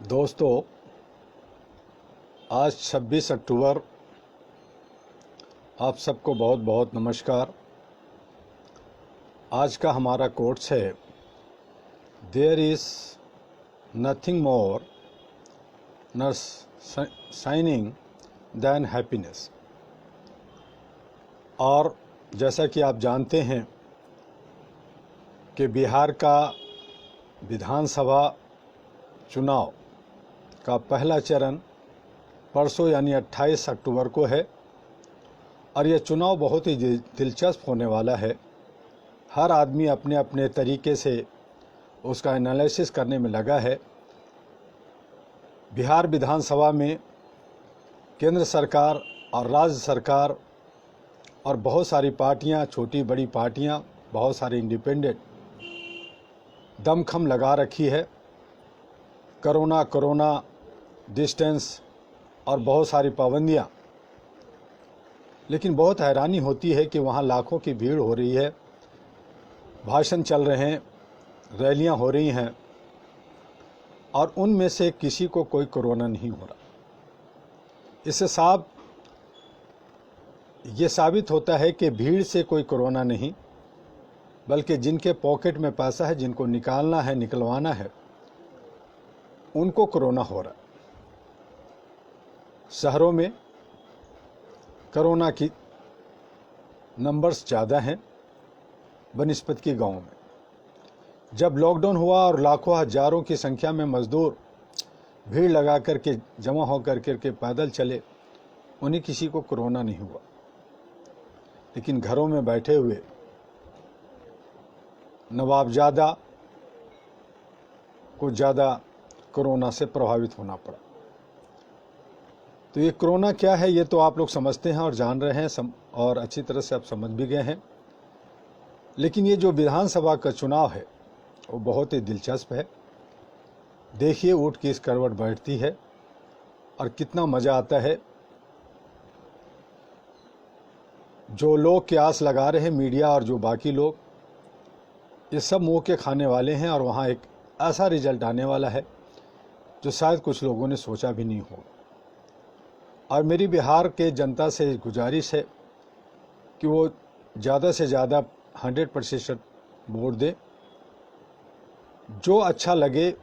दोस्तों, आज 26 अक्टूबर। आप सबको बहुत बहुत नमस्कार। आज का हमारा कोट्स है, there is nothing more shining than happiness. और जैसा कि आप जानते हैं कि बिहार का विधानसभा चुनाव का पहला चरण परसों यानी 28 अक्टूबर को है और यह चुनाव बहुत ही दिलचस्प होने वाला है। हर आदमी अपने अपने तरीके से उसका एनालिसिस करने में लगा है। बिहार विधानसभा में केंद्र सरकार और राज्य सरकार और बहुत सारी पार्टियां, छोटी बड़ी पार्टियां, बहुत सारे इंडिपेंडेंट दमखम लगा रखी है। कोरोना डिस्टेंस और बहुत सारी पाबंदियां, लेकिन बहुत हैरानी होती है कि वहां लाखों की भीड़ हो रही है, भाषण चल रहे हैं, रैलियां हो रही हैं और उनमें से किसी को कोई कोरोना नहीं हो रहा। इससे ये साबित होता है कि भीड़ से कोई कोरोना नहीं, बल्कि जिनके पॉकेट में पैसा है, जिनको निकालना है, निकलवाना है, उनको कोरोना हो रहा है। शहरों में कोरोना की नंबर्स ज़्यादा हैं बनिस्बत की गाँव में। जब लॉकडाउन हुआ और लाखों हजारों की संख्या में मजदूर भीड़ लगा करके जमा हो करके पैदल चले, उन्हें किसी को कोरोना नहीं हुआ। लेकिन घरों में बैठे हुए नवाबजादा को ज़्यादा कोरोना से प्रभावित होना पड़ा। तो ये कोरोना क्या है, ये तो आप लोग समझते हैं और जान रहे हैं और अच्छी तरह से आप समझ भी गए हैं। लेकिन ये जो विधानसभा का चुनाव है वो बहुत ही दिलचस्प है। देखिए ऊँट किस करवट बैठती है और कितना मज़ा आता है। जो लोग की आस लगा रहे हैं, मीडिया और जो बाकी लोग, ये सब मुँह के खाने वाले हैं और वहाँ एक ऐसा रिजल्ट आने वाला है जो शायद कुछ लोगों ने सोचा भी नहीं होगा। और मेरी बिहार के जनता से गुजारिश है कि वो ज़्यादा से ज़्यादा 100% वोट दे। जो अच्छा लगे,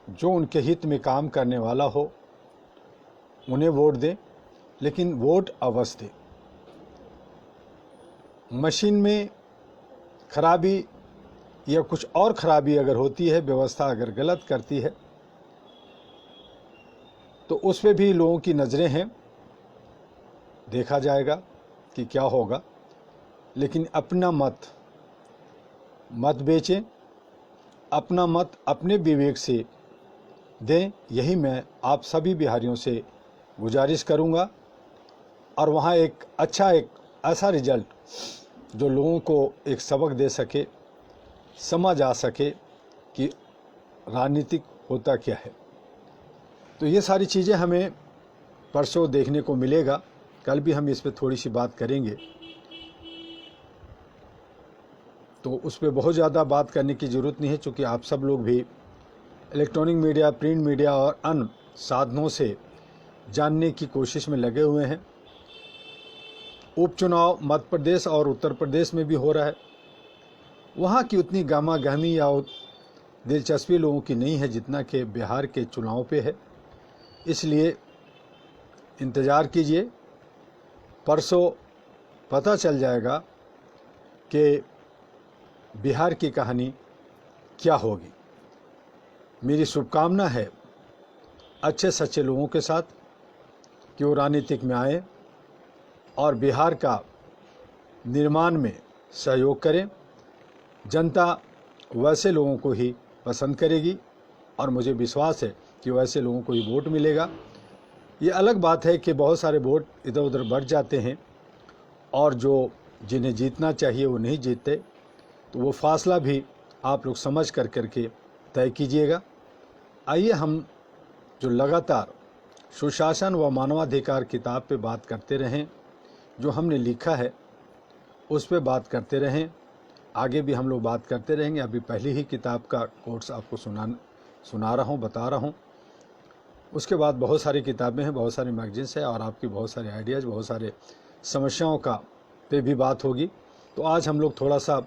जो उनके हित में काम करने वाला हो, उन्हें वोट दें, लेकिन वोट अवश्य दें। मशीन में खराबी या कुछ और खराबी अगर होती है, व्यवस्था अगर गलत करती है, तो उस पे भी लोगों की नज़रें हैं, देखा जाएगा कि क्या होगा। लेकिन अपना मत बेचें, अपना मत अपने विवेक से दें, यही मैं आप सभी बिहारियों से गुजारिश करूंगा। और वहाँ एक ऐसा रिजल्ट जो लोगों को एक सबक दे सके, समझ आ सके कि राजनीतिक होता क्या है। तो ये सारी चीज़ें हमें परसों देखने को मिलेगा। कल भी हम इस पे थोड़ी सी बात करेंगे, तो उस पर बहुत ज़्यादा बात करने की ज़रूरत नहीं है, क्योंकि आप सब लोग भी इलेक्ट्रॉनिक मीडिया, प्रिंट मीडिया और अन्य साधनों से जानने की कोशिश में लगे हुए हैं। उपचुनाव मध्य प्रदेश और उत्तर प्रदेश में भी हो रहा है। वहाँ की उतनी गामा गहमी या दिलचस्पी लोगों की नहीं है जितना कि बिहार के चुनाव पे है। इसलिए इंतज़ार कीजिए, परसों पता चल जाएगा कि बिहार की कहानी क्या होगी। मेरी शुभकामना है अच्छे सच्चे लोगों के साथ कि वो राजनीतिक में आए और बिहार का निर्माण में सहयोग करें। जनता वैसे लोगों को ही पसंद करेगी और मुझे विश्वास है कि वैसे लोगों को ही वोट मिलेगा। ये अलग बात है कि बहुत सारे वोट इधर उधर बढ़ जाते हैं और जिन्हें जीतना चाहिए वो नहीं जीतते, तो वो फासला भी आप लोग समझ करके तय कीजिएगा। आइए हम जो लगातार सुशासन व मानवाधिकार किताब पे बात करते रहें, जो हमने लिखा है उस पे बात करते रहें। आगे भी हम लोग बात करते रहेंगे। अभी पहली ही किताब का कोट्स आपको सुना रहा हूँ, बता रहा हूँ। उसके बाद बहुत सारी किताबें हैं, बहुत सारी मैगजीन्स है और आपकी बहुत सारे आइडियाज़, बहुत सारे समस्याओं का पे भी बात होगी। तो आज हम लोग थोड़ा सा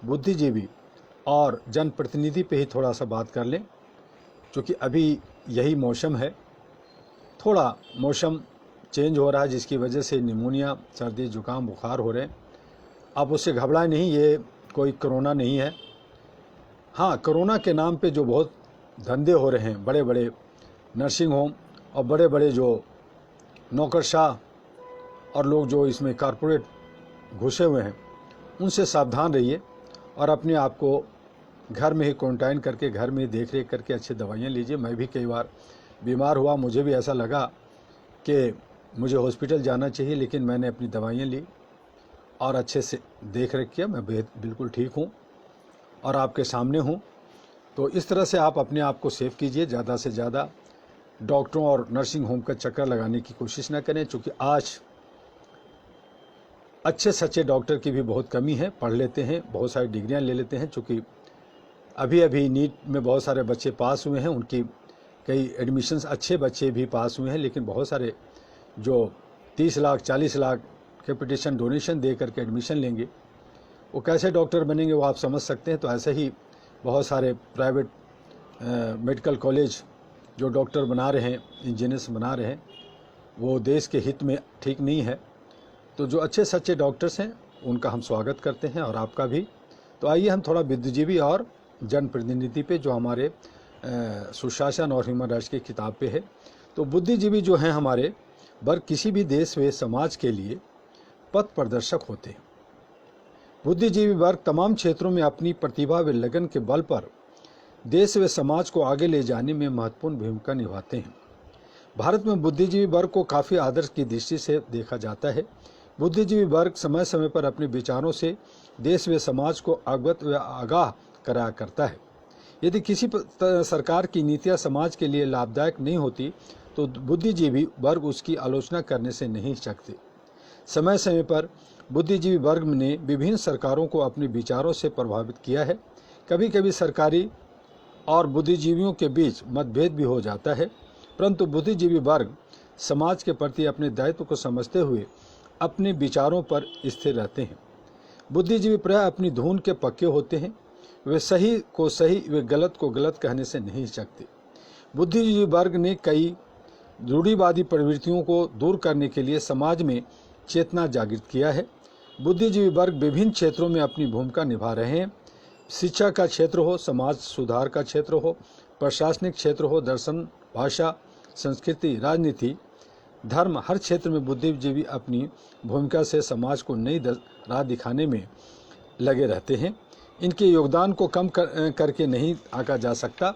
बुद्धिजीवी और जनप्रतिनिधि पे ही थोड़ा सा बात कर लें, क्योंकि अभी यही मौसम है। थोड़ा मौसम चेंज हो रहा है जिसकी वजह से निमोनिया, सर्दी, जुकाम, बुखार हो रहे हैं। आप उससे घबराएं नहीं, ये कोई कोरोना नहीं है। हाँ, कोरोना के नाम पे जो बहुत धंधे हो रहे हैं, बड़े बड़े नर्सिंग होम और बड़े बड़े जो नौकरशाह और लोग जो इसमें कारपोरेट घुसे हुए हैं, उनसे सावधान रहिए और अपने आप को घर में ही क्वारंटाइन करके, घर में ही देख रेख करके अच्छी दवाइयाँ लीजिए। मैं भी कई बार बीमार हुआ, मुझे भी ऐसा लगा कि मुझे हॉस्पिटल जाना चाहिए, लेकिन मैंने अपनी दवाइयाँ ली और अच्छे से देख रेख किया। मैं बिल्कुल ठीक हूँ और आपके सामने हूँ। तो इस तरह से आप अपने आप को सेफ कीजिए। ज़्यादा से ज़्यादा डॉक्टरों और नर्सिंग होम का चक्कर लगाने की कोशिश ना करें, क्योंकि आज अच्छे सच्चे डॉक्टर की भी बहुत कमी है। पढ़ लेते हैं, बहुत सारी डिग्रियां ले लेते हैं, चूँकि अभी नीट में बहुत सारे बच्चे पास हुए हैं, उनकी कई एडमिशन्स अच्छे बच्चे भी पास हुए हैं, लेकिन बहुत सारे जो 30 लाख 40 लाख कैपिटेशन डोनेशन दे करके एडमिशन लेंगे, वो कैसे डॉक्टर बनेंगे वो आप समझ सकते हैं। तो ऐसे ही बहुत सारे प्राइवेट मेडिकल कॉलेज जो डॉक्टर बना रहे हैं, इंजीनियर्स बना रहे हैं, वो देश के हित में ठीक नहीं है। तो जो अच्छे सच्चे डॉक्टर्स हैं उनका हम स्वागत करते हैं और आपका भी। तो आइए हम थोड़ा बुद्धिजीवी और जनप्रतिनिधि पे, जो हमारे सुशासन और ह्यूमन राइट्स की किताब पे है। तो बुद्धिजीवी जो हैं हमारे वर्ग किसी भी देश व समाज के लिए पथ प्रदर्शक होते हैं। बुद्धिजीवी वर्ग तमाम क्षेत्रों में अपनी प्रतिभा व लगन के बल पर देश व समाज को आगे ले जाने में महत्वपूर्ण भूमिका निभाते हैं। भारत में बुद्धिजीवी वर्ग को काफ़ी आदर्श की दृष्टि से देखा जाता है। बुद्धिजीवी वर्ग समय समय पर अपने विचारों से देश व समाज को अवगत व आगाह कराया करता है। यदि किसी सरकार की नीतियां समाज के लिए लाभदायक नहीं होती तो बुद्धिजीवी वर्ग उसकी आलोचना करने से नहीं हिचकते। समय समय पर बुद्धिजीवी वर्ग ने विभिन्न सरकारों को अपने विचारों से प्रभावित किया है। कभी कभी सरकारी और बुद्धिजीवियों के बीच मतभेद भी हो जाता है, परंतु बुद्धिजीवी वर्ग समाज के प्रति अपने दायित्व को समझते हुए अपने विचारों पर स्थिर रहते हैं। बुद्धिजीवी प्रायः अपनी धुन के पक्के होते हैं। वे सही को सही व गलत को गलत कहने से नहीं हिचकते। बुद्धिजीवी वर्ग ने कई रूढ़िवादी प्रवृत्तियों को दूर करने के लिए समाज में चेतना जागृत किया है। बुद्धिजीवी वर्ग विभिन्न क्षेत्रों में अपनी भूमिका निभा रहे हैं। शिक्षा का क्षेत्र हो, समाज सुधार का क्षेत्र हो, प्रशासनिक क्षेत्र हो, दर्शन, भाषा, संस्कृति, राजनीति, धर्म, हर क्षेत्र में बुद्धिजीवी अपनी भूमिका से समाज को नई राह दिखाने में लगे रहते हैं। इनके योगदान को कम करके नहीं आंका जा सकता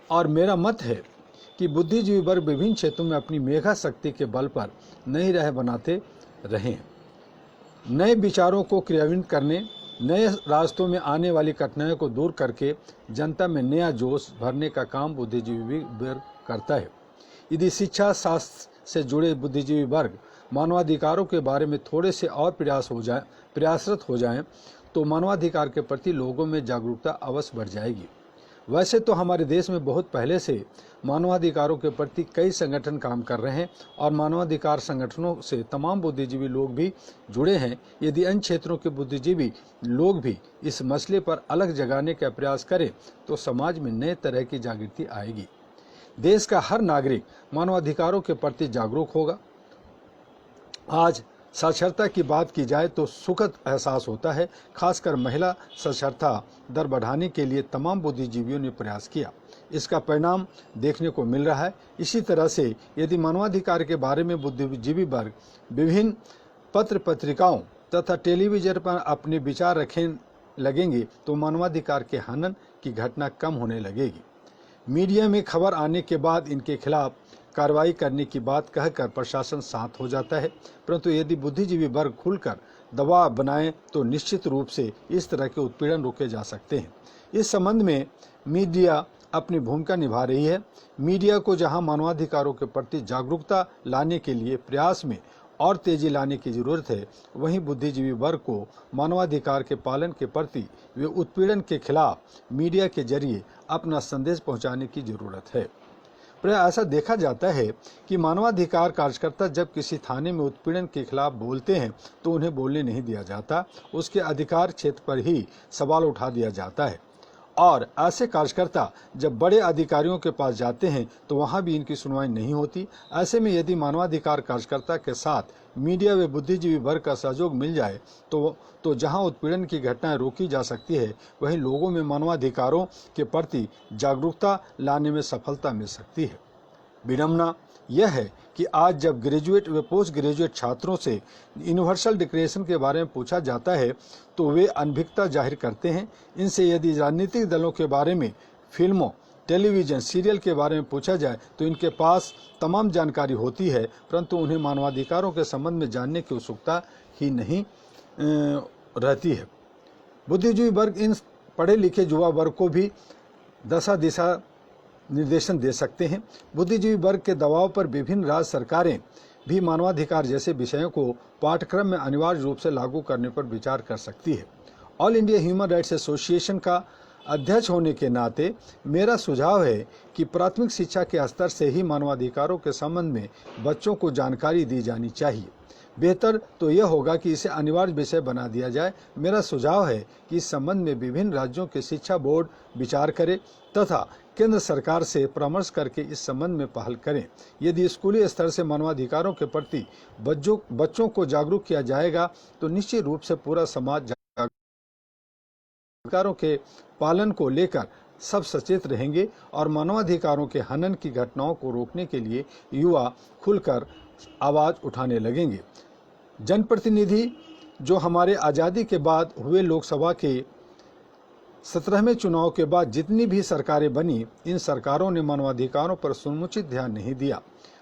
और मेरा मत है कि बुद्धिजीवी वर्ग विभिन्न क्षेत्रों में अपनी मेधा शक्ति के बल पर नई राह बनाते रहें। नए विचारों को क्रियान्वित करने, नए रास्तों में आने वाली कठिनाइयों को दूर करके जनता में नया जोश भरने का काम बुद्धिजीवी वर्ग करता है। यदि शिक्षा शास्त्र से जुड़े बुद्धिजीवी वर्ग मानवाधिकारों के बारे में थोड़े से और प्रयासरत हो जाएं तो मानवाधिकार के प्रति लोगों में जागरूकता अवश्य बढ़ जाएगी। वैसे तो हमारे देश में बहुत पहले से मानवाधिकारों के प्रति कई संगठन काम कर रहे हैं और मानवाधिकार संगठनों से तमाम बुद्धिजीवी लोग भी जुड़े हैं। यदि अन्य क्षेत्रों के बुद्धिजीवी लोग भी इस मसले पर अलग जगाने का प्रयास करें तो समाज में नए तरह की जागृति आएगी। देश का हर नागरिक मानवाधिकारों के प्रति जागरूक होगा। आज साक्षरता की बात की जाए तो सुखद एहसास होता है। खासकर महिला साक्षरता दर बढ़ाने के लिए तमाम बुद्धिजीवियों ने प्रयास किया। इसका परिणाम देखने को मिल रहा है। इसी तरह से यदि मानवाधिकार के बारे में बुद्धिजीवी वर्ग विभिन्न पत्र पत्रिकाओं तथा टेलीविजन पर अपने विचार रखने लगेंगे तो मानवाधिकार के हनन की घटना कम होने लगेगी। मीडिया में खबर आने के बाद इनके खिलाफ कार्रवाई करने की बात कहकर प्रशासन शांत हो जाता है, परंतु यदि बुद्धिजीवी वर्ग खुलकर दबाव बनाए तो निश्चित रूप से इस तरह के उत्पीड़न रोके जा सकते हैं। इस संबंध में मीडिया अपनी भूमिका निभा रही है। मीडिया को जहां मानवाधिकारों के प्रति जागरूकता लाने के लिए प्रयास में और तेजी लाने की जरूरत है, वहीं बुद्धिजीवी वर्ग को मानवाधिकार के पालन के प्रति वे उत्पीड़न के खिलाफ मीडिया के जरिए अपना संदेश पहुंचाने की जरूरत है। प्राय ऐसा देखा जाता है कि मानवाधिकार कार्यकर्ता जब किसी थाने में उत्पीड़न के खिलाफ बोलते हैं तो उन्हें बोलने नहीं दिया जाता, उसके अधिकार क्षेत्र पर ही सवाल उठा दिया जाता है। और ऐसे कार्यकर्ता जब बड़े अधिकारियों के पास जाते हैं तो वहां भी इनकी सुनवाई नहीं होती। ऐसे में यदि मानवाधिकार कार्यकर्ता के साथ मीडिया व बुद्धिजीवी वर्ग का सहयोग मिल जाए तो जहां उत्पीड़न की घटनाएं रोकी जा सकती है, वहीं लोगों में मानवाधिकारों के प्रति जागरूकता लाने में सफलता मिल सकती है। विडंबना यह है कि आज जब ग्रेजुएट व पोस्ट ग्रेजुएट छात्रों से यूनिवर्सल डिक्लेरेशन के बारे में पूछा जाता है तो वे अनभिज्ञता जाहिर करते हैं। इनसे यदि राजनीतिक दलों के बारे में, फिल्मों, टेलीविजन सीरियल के बारे में पूछा जाए तो इनके पास तमाम जानकारी होती है, परंतु उन्हें मानवाधिकारों के संबंध में जानने की उत्सुकता ही नहीं रहती है। बुद्धिजीवी वर्ग इन पढ़े लिखे युवा वर्ग को भी दशा दिशा निर्देशन दे सकते हैं। बुद्धिजीवी वर्ग के दबाव पर विभिन्न राज्य सरकारें भी मानवाधिकार जैसे विषयों को पाठ्यक्रम में अनिवार्य रूप से लागू करने पर विचार कर सकती है। All India human rights association का अध्यक्ष होने के नाते मेरा सुझाव है कि प्राथमिक शिक्षा के स्तर से ही मानवाधिकारों के संबंध में बच्चों को जानकारी दी जानी चाहिए। बेहतर तो यह होगा कि इसे अनिवार्य विषय बना दिया जाए। मेरा सुझाव है कि इस संबंध में विभिन्न राज्यों के शिक्षा बोर्ड विचार करे तथा केंद्र सरकार से परामर्श करके इस संबंध में पहल करें। यदि स्कूली स्तर से मानवाधिकारों के प्रति बच्चों को जागरूक किया जाएगा तो निश्चित रूप से पूरा समाज अधिकारों के पालन को लेकर सब सचेत रहेंगे और मानवाधिकारों के हनन की घटनाओं को रोकने के लिए युवा खुलकर आवाज उठाने लगेंगे। जनप्रतिनिधि जो हमारे आज़ादी के बाद हुए लोकसभा के 17वें चुनाव के बाद जितनी भी सरकारें बनी, इन सरकारों ने मानवाधिकारों पर समुचित ध्यान नहीं दिया।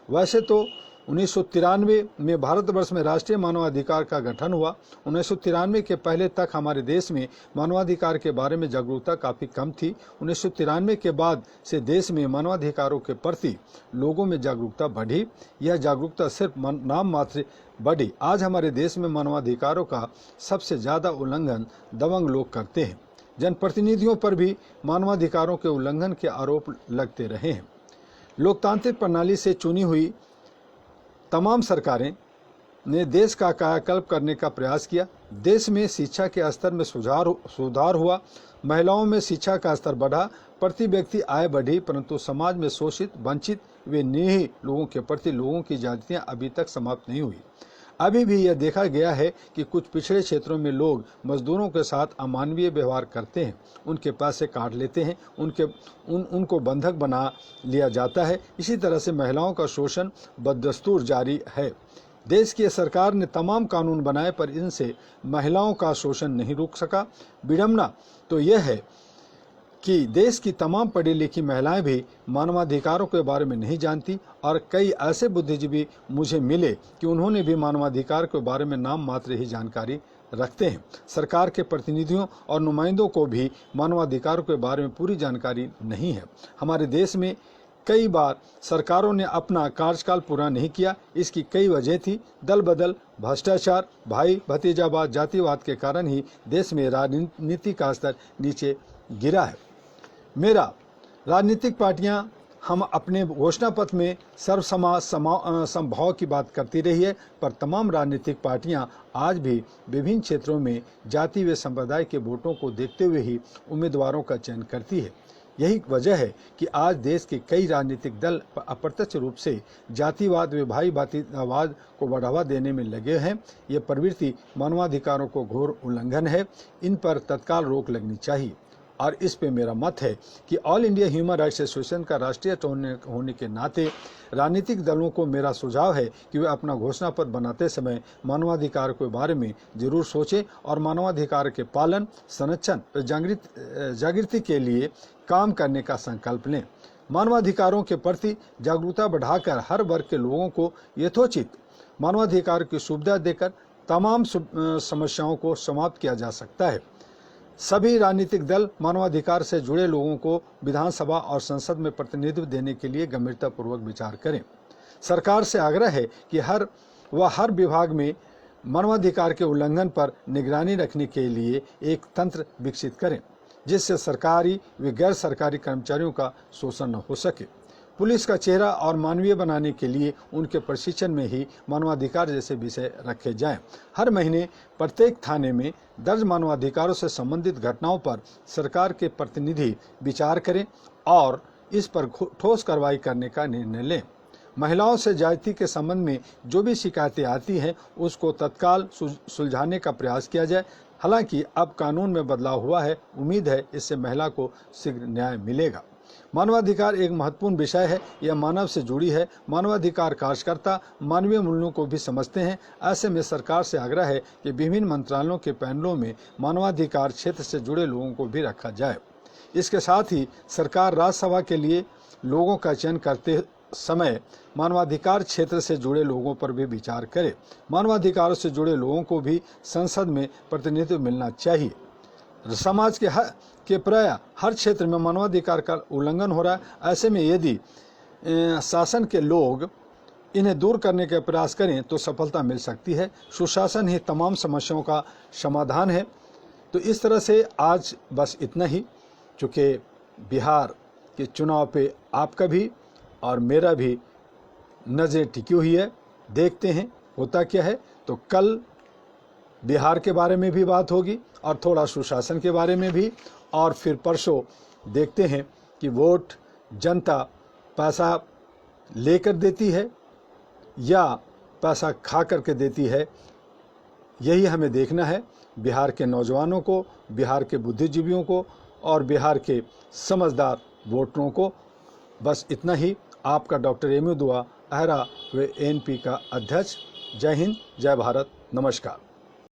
वैसे तो 1993 में भारतवर्ष में राष्ट्रीय मानवाधिकार का गठन हुआ। 1993 के पहले तक हमारे देश में मानवाधिकार के बारे में जागरूकता काफ़ी कम थी। 1993 के बाद से देश में मानवाधिकारों के प्रति लोगों में जागरूकता बढ़ी। यह जागरूकता सिर्फ नाम मात्र बढ़ी। आज हमारे देश में मानवाधिकारों का सबसे ज़्यादा उल्लंघन दबंग लोग करते हैं। जनप्रतिनिधियों पर भी मानवाधिकारों के उल्लंघन के आरोप लगते रहे हैं। लोकतांत्रिक प्रणाली से चुनी हुई तमाम सरकारें ने देश का कायाकल्प करने का प्रयास किया। देश में शिक्षा के स्तर में सुधार हुआ, महिलाओं में शिक्षा का स्तर बढ़ा, प्रति व्यक्ति आय बढ़ी, परंतु समाज में शोषित, वंचित व निरीह लोगों के प्रति लोगों की जातियां अभी तक समाप्त नहीं हुई। अभी भी यह देखा गया है कि कुछ पिछड़े क्षेत्रों में लोग मजदूरों के साथ अमानवीय व्यवहार करते हैं, उनके पैसे काट लेते हैं, उनको बंधक बना लिया जाता है। इसी तरह से महिलाओं का शोषण बदस्तूर जारी है। देश की सरकार ने तमाम कानून बनाए पर इनसे महिलाओं का शोषण नहीं रुक सका। विडंबना तो यह है कि देश की तमाम पढ़ी लिखी महिलाएं भी मानवाधिकारों के बारे में नहीं जानती और कई ऐसे बुद्धिजीवी मुझे मिले कि उन्होंने भी मानवाधिकार के बारे में नाम मात्र ही जानकारी रखते हैं। सरकार के प्रतिनिधियों और नुमाइंदों को भी मानवाधिकारों के बारे में पूरी जानकारी नहीं है। हमारे देश में कई बार सरकारों ने अपना कार्यकाल पूरा नहीं किया। इसकी कई वजह थी। दल बदल, भ्रष्टाचार, भाई भतीजावाद, जातिवाद के कारण ही देश में राजनीति का स्तर नीचे गिरा है। मेरा राजनीतिक पार्टियां हम अपने घोषणा पत्र में सर्वसमाज समभाव की बात करती रही है, पर तमाम राजनीतिक पार्टियां आज भी विभिन्न क्षेत्रों में जाति व संप्रदाय के वोटों को देखते हुए ही उम्मीदवारों का चयन करती है। यही वजह है कि आज देश के कई राजनीतिक दल अप्रत्यक्ष रूप से जातिवाद व भाई भतीजावाद को बढ़ावा देने में लगे हैं। ये प्रवृत्ति मानवाधिकारों को घोर उल्लंघन है। इन पर तत्काल रोक लगनी चाहिए और इस पे मेरा मत है कि all India human rights association का राष्ट्रीय होने के नाते राजनीतिक दलों को मेरा सुझाव है कि वे अपना घोषणा पत्र बनाते समय मानवाधिकार के बारे में जरूर सोचें और मानवाधिकार के पालन, संरक्षण और जागृति के लिए काम करने का संकल्प लें। मानवाधिकारों के प्रति जागरूकता बढ़ाकर हर वर्ग के लोगों को यथोचित मानवाधिकार की सुविधा देकर तमाम समस्याओं को समाप्त किया जा सकता है। सभी राजनीतिक दल मानवाधिकार से जुड़े लोगों को विधानसभा और संसद में प्रतिनिधित्व देने के लिए गंभीरतापूर्वक विचार करें। सरकार से आग्रह है कि हर वह हर विभाग में मानवाधिकार के उल्लंघन पर निगरानी रखने के लिए एक तंत्र विकसित करें, जिससे सरकारी व गैर सरकारी कर्मचारियों का शोषण न हो सके। पुलिस का चेहरा और मानवीय बनाने के लिए उनके प्रशिक्षण में ही मानवाधिकार जैसे विषय रखे जाएं। हर महीने प्रत्येक थाने में दर्ज मानवाधिकारों से संबंधित घटनाओं पर सरकार के प्रतिनिधि विचार करें और इस पर ठोस कार्रवाई करने का निर्णय लें। महिलाओं से ज्यादती के संबंध में जो भी शिकायतें आती हैं उसको तत्काल सुलझाने का प्रयास किया जाए। हालांकि अब कानून में बदलाव हुआ है, उम्मीद है इससे महिला को शीघ्र न्याय मिलेगा। मानवाधिकार एक महत्वपूर्ण विषय है, यह मानव से जुड़ी है। मानवाधिकार कार्यकर्ता मानवीय मूल्यों को भी समझते हैं। ऐसे में सरकार से आग्रह है कि विभिन्न मंत्रालयों के पैनलों में मानवाधिकार क्षेत्र से जुड़े लोगों को भी रखा जाए। इसके साथ ही सरकार राज्यसभा के लिए लोगों का चयन करते समय मानवाधिकार क्षेत्र से जुड़े लोगों पर भी विचार करे। मानवाधिकारों से जुड़े लोगों को भी संसद में प्रतिनिधित्व मिलना चाहिए। समाज के प्राय हर क्षेत्र में मानवाधिकार का उल्लंघन हो रहा है। ऐसे में यदि शासन के लोग इन्हें दूर करने के प्रयास करें तो सफलता मिल सकती है। सुशासन ही तमाम समस्याओं का समाधान है। तो इस तरह से आज बस इतना ही, चूँकि बिहार के चुनाव पे आपका भी और मेरा भी नज़र टिकी हुई है। देखते हैं होता क्या है। तो कल बिहार के बारे में भी बात होगी और थोड़ा सुशासन के बारे में भी, और फिर परसों देखते हैं कि वोट जनता पैसा लेकर देती है या पैसा खा करके देती है। यही हमें देखना है। बिहार के नौजवानों को, बिहार के बुद्धिजीवियों को और बिहार के समझदार वोटरों को। बस इतना ही। आपका डॉक्टर एम यू दुआ, अहरा व ANP का अध्यक्ष। जय हिंद, जय भारत, नमस्कार।